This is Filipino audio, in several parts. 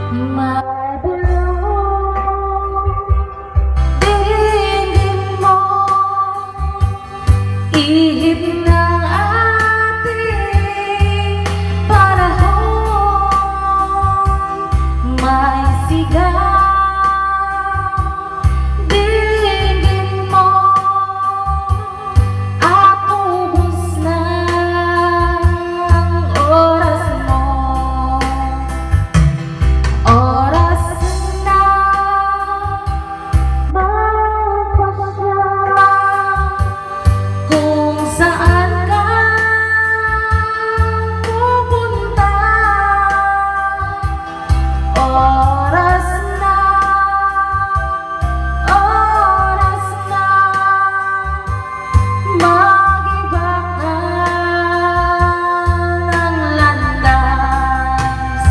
Mabulong dingin mo, ihip ng ating panahon. May sigaw dingin mo, at ubos na ang oras mo. Oras na magpasya kung saan ka pupunta. Oras na mag-iba ka ng landas.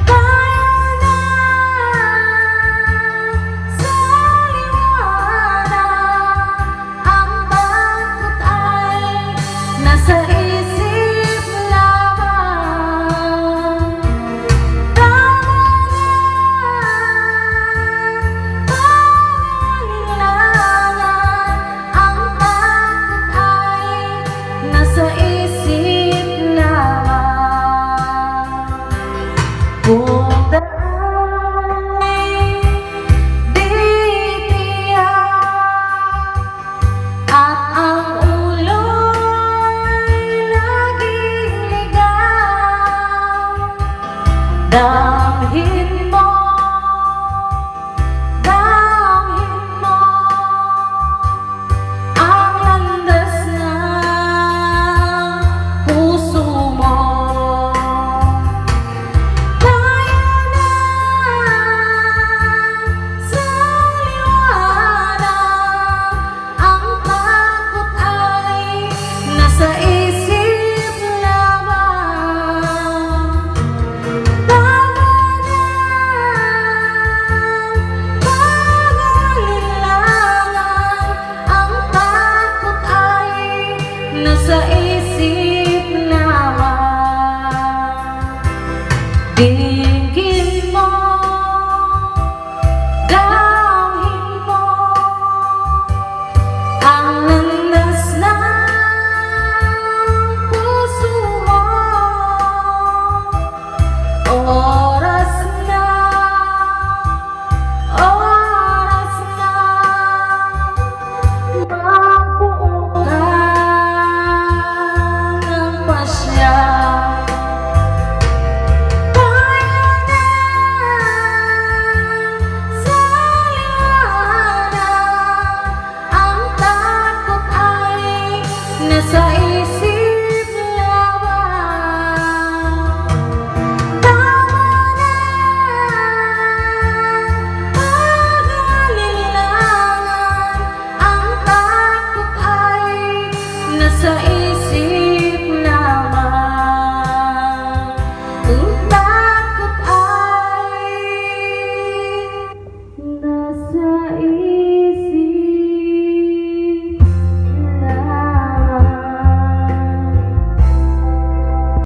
Tayo na sa liwanag, ang takot ay nasa isip lamang. Tama na, pangailangan, ang takot ay nasa isip lamang. Kung daan ay di tiyak at ang ulo'y laging ligaw, damhin mo ang landas ng puso mo. Tayo na sa liwanag, ang takot ay nasa isip lamang. Tama na, pangailangan, ang takot ay nasa isip lamang. Dinggin mo, damhin mo ang landas ng puso mo. Oras na magbuo ka ng pasya. Tayo na sa liwanag, ang takot ay nasa isip